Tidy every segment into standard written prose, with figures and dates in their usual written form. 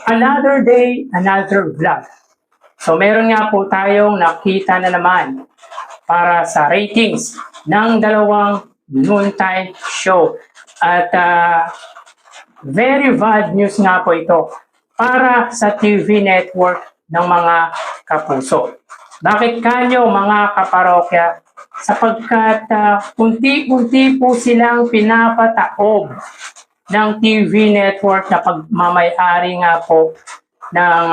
Another day, another vlog. So meron nga po tayong nakita na naman para sa ratings ng dalawang noontime show. At very bad news nga po ito para sa TV network ng mga kapuso. Bakit kanyo mga kaparokya? Sapagkat unti-unti po silang pinapataob ng TV network na pagmamayari nga po ng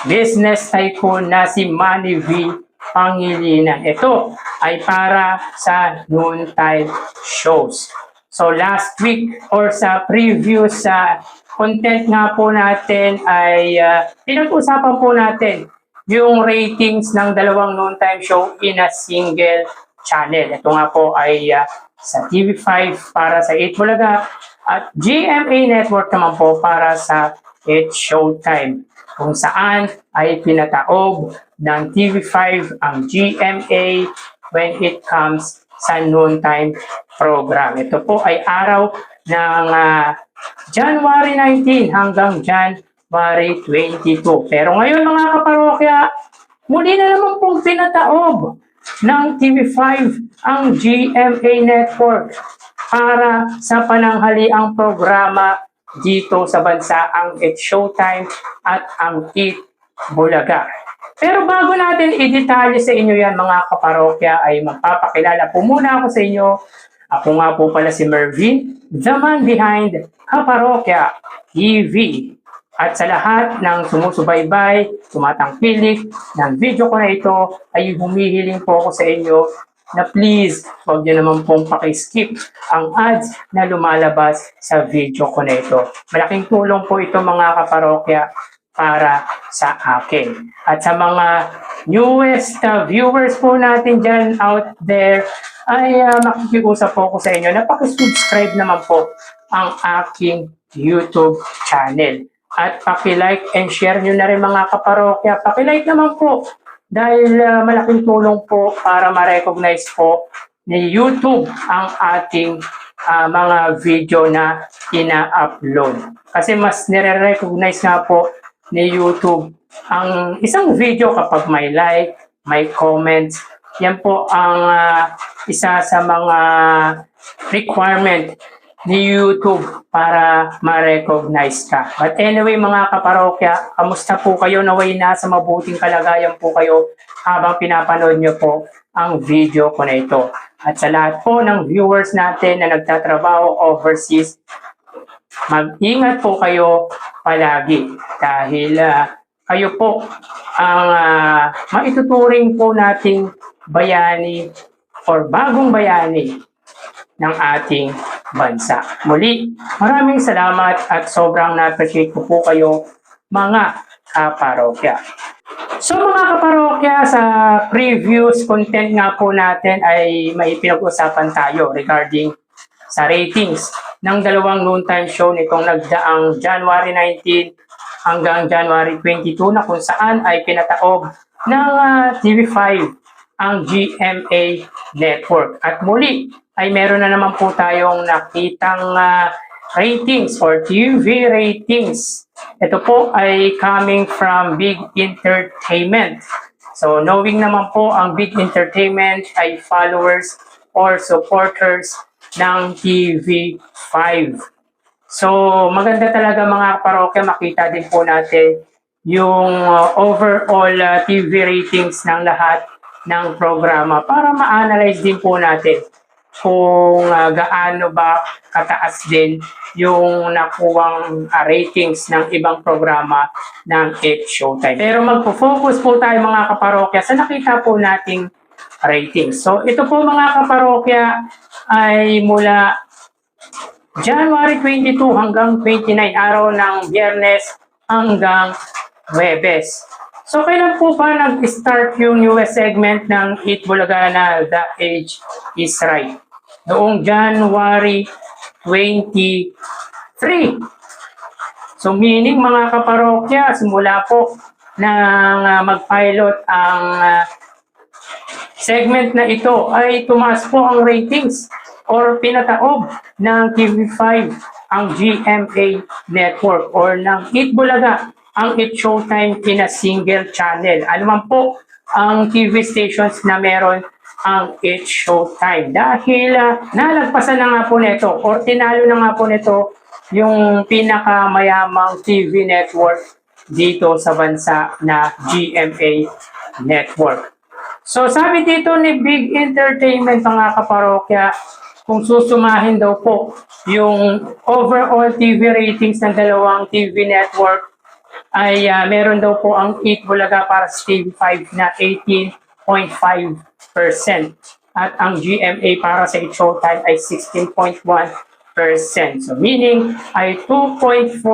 business tycoon na si Manny V. Pangilinan. Ito ay para sa noontime shows. So last week or sa previous content nga po natin ay pinag-usapan po natin yung ratings ng dalawang noontime show in a single channel. Ito nga po ay sa TV5 para sa 8 Bulaga at GMA Network naman po para sa 8 Showtime, kung saan ay pinataob ng TV5 ang GMA when it comes sa noontime program. Ito po ay araw ng January 19 hanggang January 22. Pero ngayon mga kaparokya, muli na naman pong pinataob ng TV5 ang GMA Network para sa pananghaliang programa dito sa bansa, ang It's Showtime at ang Eat Bulaga. Pero bago natin i-detalye sa inyo yan mga kaparokya, ay magpapakilala po muna ako sa inyo. Ako nga po pala si Mervin, the man behind Kaparokya TV. At sa lahat ng sumusubaybay, tumatangkilik ng video ko na ito, ay humihiling po ako sa inyo na please, huwag niyo naman pong pakiskip ang ads na lumalabas sa video ko na ito. Malaking tulong po ito mga kaparokya para sa akin. At sa mga newest viewers po natin dyan out there, ay makikiusap po ako sa inyo na pakisubscribe naman po ang aking YouTube channel. At paki-like and share nyo na rin mga kaparokya. Paki-like naman po dahil malaking tulong po para ma-recognize po ni YouTube ang ating mga video na ina-upload. Kasi mas nire-recognize nga po ni YouTube ang isang video kapag may like, may comments. Yan po ang isa sa mga requirement ni YouTube para ma-recognize ka. But anyway mga kaparokya, kamusta po kayo? Naway na sa mabuting kalagayan po kayo habang pinapanood nyo po ang video ko na ito. At sa lahat po ng viewers natin na nagtatrabaho overseas, mag-ingat po kayo palagi dahil kayo po ang maituturing po nating bayani or bagong bayani ng ating bansa. Muli, maraming salamat at sobrang na-appreciate ko po kayo mga kaparokya. So mga kaparokya, sa previous content nga po natin ay may pinag-usapan tayo regarding sa ratings ng dalawang noontime show nitong nagdaang January 19 hanggang January 22 na kung saan ay pinataob ng TV5 ang GMA Network. At muli ay meron na naman po tayong nakitang ratings or TV ratings. Ito po ay coming from Big Entertainment. So knowing naman po ang Big Entertainment ay followers or supporters ng TV5. So maganda talaga mga parokya, makita din po natin yung overall TV ratings ng lahat ng programa para ma-analyze din po natin kung gaano ba kataas din yung nakuwang ratings ng ibang programa ng 8 Showtime. Pero magpo-focus po tayo mga kaparokya sa nakita po nating ratings. So ito po mga kaparokya ay mula January 22 hanggang 29, araw ng Biyernes hanggang Huwebes. So kailan po ba nag-start yung newest segment ng Eat Bulaga na The Age is Right? Noong January 23. So meaning mga kaparokya, simula po nang mag-pilot ang segment na ito ay tumaas po ang ratings or pinataob ng TV5 ang GMA Network or ng Eat Bulaga ang Eat Showtime in a single channel. Ano man po ang TV stations na meron ang Eat Showtime. Dahil nalagpasan na nga po nito or tinalo na nga po nito yung pinakamayamang TV network dito sa bansa na GMA Network. So sabi dito ni Big Entertainment mga kaparokya, kung susumahin daw po yung overall TV ratings ng dalawang TV network ay meron daw po ang Eat Bulaga para sa TV5 na 18.5% at ang GMA para sa Eat Showtime ay 16.1%. So meaning ay 2.4%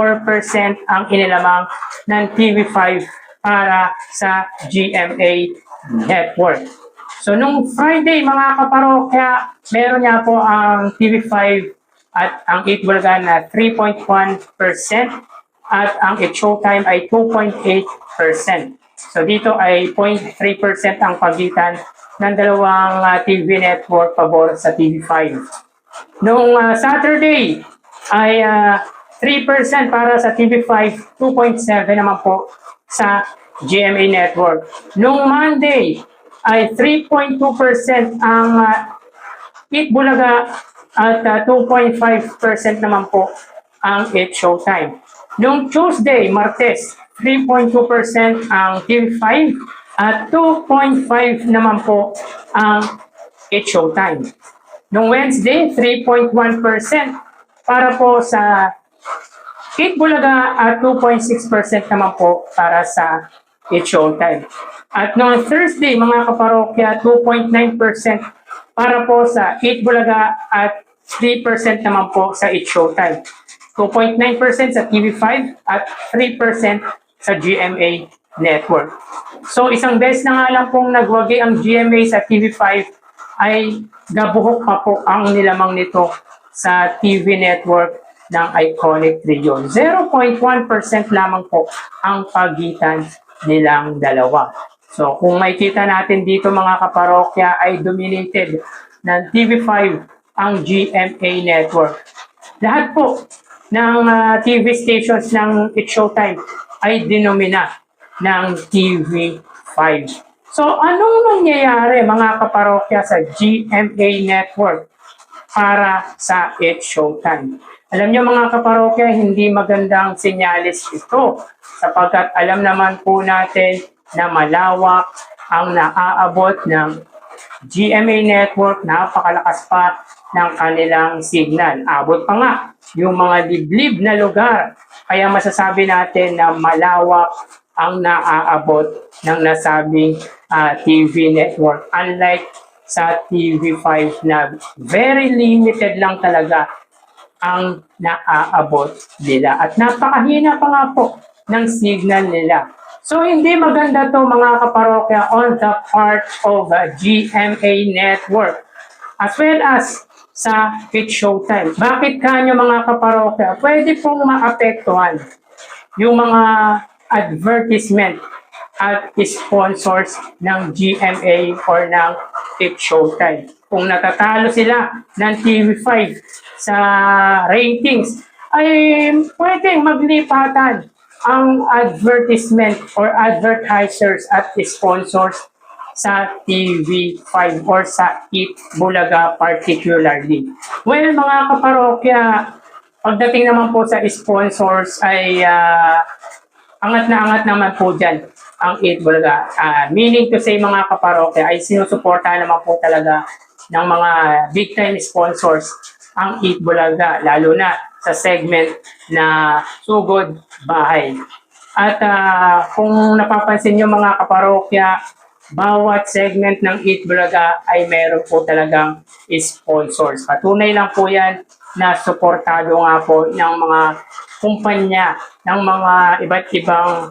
ang inilamang ng TV5 para sa GMA Network. So nung Friday mga kaparokya, meron niya po ang TV5 at ang Eat Bulaga na 3.1% at ang Eat Showtime ay 2.8%. So dito ay 0.3% ang pagitan ng dalawang TV network pabor sa TV5. Noong Saturday ay 3% para sa TV5, 2.7 naman po sa GMA Network. Noong Monday ay 3.2% ang Eat Bulaga at 2.5% naman po ang Eat Showtime. Noong Tuesday, Martes, 3.2% ang TV5 at 2.5 naman po ang Eat Showtime. Noong Wednesday, 3.1% para po sa Eat Bulaga at 2.6% naman po para sa Eat Showtime. At noong Thursday, mga kaparokya, 2.9% para po sa Eat Bulaga at 3% naman po sa Eat Showtime. 2.9% sa TV5 at 3% sa GMA Network. So isang beses na nga lang pong nagwagi ang GMA sa TV5 ay gabuhok pa po ang nilamang nito sa TV network ng Iconic Trio. 0.1% lamang po ang pagitan nilang dalawa. So kung makikita natin dito mga kaparokya ay dominated ng TV5 ang GMA Network. Lahat po ng TV stations ng Eat Showtime ay dinomina ng TV5. So anong nangyayari mga kaparokya sa GMA Network para sa Eat Showtime? Alam niyo mga kaparokya, hindi magandang senyalis ito sapagkat alam naman po natin na malawak ang naaabot ng GMA Network, napakalakas pa ng kanilang signal. Abot pa nga yung mga liblib na lugar. Kaya masasabi natin na malawak ang naaabot ng nasabing TV network. Unlike sa TV5 na very limited lang talaga ang naaabot nila. At napakahina pa nga po ng signal nila. So hindi maganda to mga kaparokya on the part of GMA Network as well as sa Eat Showtime. Bakit kanyo mga kaparokya? Pwede pong maapektuhan yung mga advertisement at sponsors ng GMA or ng Eat Showtime. Kung natatalo sila ng TV5 sa ratings, ay pwedeng maglipatan ang advertisement or advertisers at sponsors sa TV5 or sa Eat Bulaga particularly. Well, mga kaparokya, pagdating naman po sa sponsors ay angat na angat naman po dyan ang Eat Bulaga. Meaning to say mga kaparokya ay sinusuporta naman po talaga ng mga big time sponsors ang Eat Bulaga, lalo na sa segment na Sugod Bahay. At kung napapansin nyo mga kaparokya, bawat segment ng Eat Bulaga ay meron po talagang sponsors. Patunay lang po yan na suportado nga po ng mga kumpanya, ng mga iba't ibang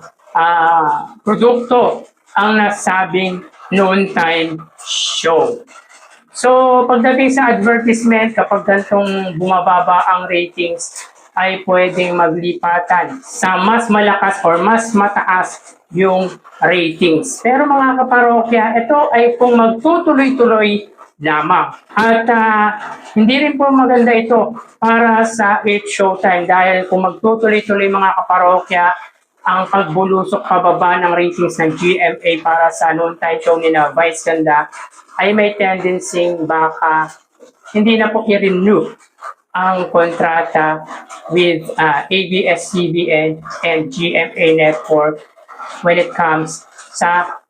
produkto ang nasabing noontime show. So, pagdating sa advertisement, kapag gantong bumababa ang ratings, ay pwedeng maglipatan sa mas malakas or mas mataas yung ratings. Pero mga kaparokya, ito ay kung magtutuloy-tuloy lamang. At hindi rin po maganda ito para sa It's Showtime dahil kung magtutuloy-tuloy mga kaparokya ang pagbulusok pababa ng ratings ng GMA para sa noontime show ni na Vice Ganda ay may tendency baka hindi na po i-renew ang kontrata with ABS-CBN and GMA Network when it comes sa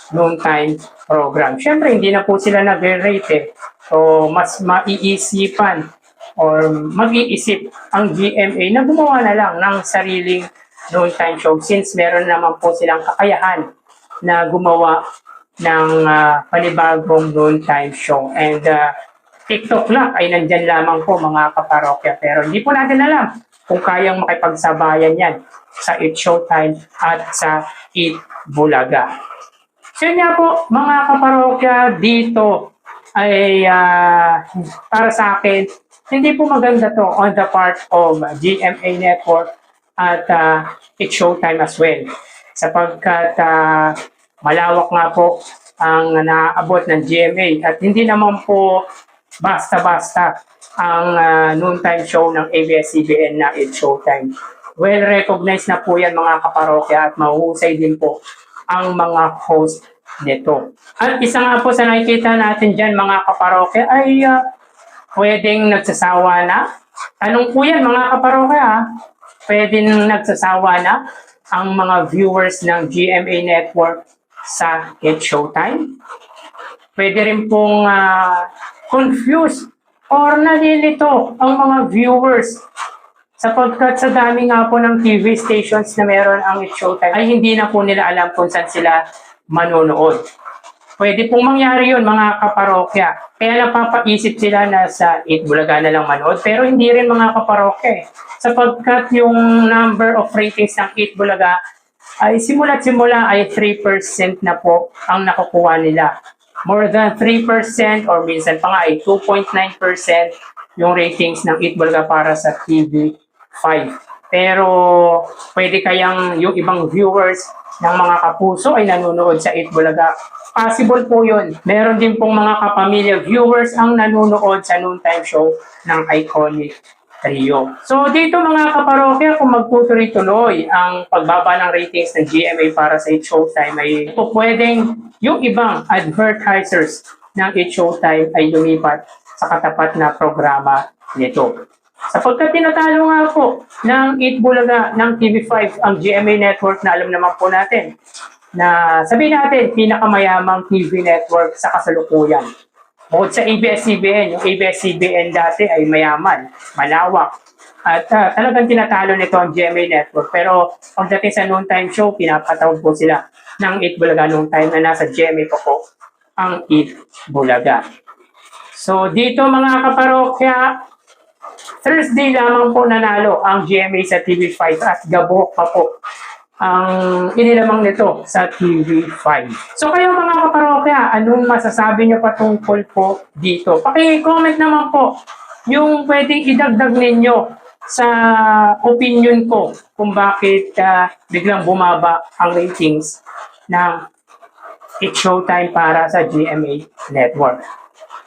noontime program. Siyempre, hindi na po sila nag-rate eh. So, mas maiisipan or mag-iisip ang GMA na gumawa na lang ng sariling noontime show since meron naman po silang kakayahan na gumawa ng panibagong noontime show. And TikTok lang ay nandyan lamang po mga kaparokya. Pero hindi po natin alam kung kayang makipagsabayan yan sa It's Showtime at sa Eat Bulaga. So yun nga po mga kaparokya, dito ay para sa akin, hindi po maganda to on the part of GMA Network at It's Showtime as well. Sapagkat malawak nga po ang naaabot ng GMA at hindi naman po basta-basta ang noontime show ng ABS-CBN na It's Showtime. Well recognized na po yan mga kaparokya at mahuhusay din po ang mga host nito. At isa nga po sa nakikita natin dyan mga kaparokya ay pwedeng nagsasawa na. Tanong po yan mga kaparokya, pwedeng nagsasawa na ang mga viewers ng GMA Network sa It's Showtime. Pwede rin pong confused or nalilito ang mga viewers sapagkat sa dami nga po ng TV stations na meron ang It's Showtime ay hindi na po nila alam kung saan sila manonood. Pwede pong mangyari yun mga kaparokya. Kaya napapaisip sila na sa Eat Bulaga na lang manood pero hindi rin mga kaparokya sapagkat yung number of ratings ng Eat Bulaga ay simula ay 3% na po ang nakukuha nila. More than 3% or minsan pa nga ay 2.9% yung ratings ng Eat Bulaga para sa TV5. Pero pwede kayang yung ibang viewers ng mga kapuso ay nanonood sa Eat Bulaga. Possible po yun. Meron din pong mga kapamilya viewers ang nanonood sa noontime show ng Iconic Trio. So dito mga kaparokya, kung magtutuloy-tuloy ang pagbaba ng ratings ng GMA para sa It's Showtime ay pwedeng yung ibang advertisers ng It's Showtime ay lumipat sa katapat na programa nito. Sapagkat tinatalo nga po ng Eat Bulaga ng TV5 ang GMA Network na alam naman po natin na sabihin natin pinakamayamang TV network sa kasalukuyan. Bukod sa ABS-CBN, yung ABS-CBN dati ay mayaman, malawak. At talagang tinatalo nito ang GMA Network. Pero pagdating sa noontime show, pinapatawag po sila ng Eat Bulaga noong time na nasa GMA po ang Eat Bulaga. So dito mga kaparokya, Thursday lamang po nanalo ang GMA sa TV5 at gabok pa po ang inilamang nito sa TV5. So kayo mga kaparokya, anong masasabi niyo patungkol po dito? Paki-comment naman po yung pwedeng idagdag ninyo sa opinion ko kung bakit biglang bumaba ang ratings ng It's Showtime para sa GMA Network.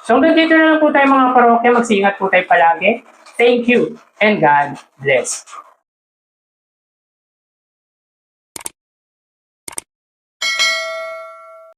So hanggang dito na lang po tayo mga parokya. Magsingat po tayo palagi. Thank you and God bless.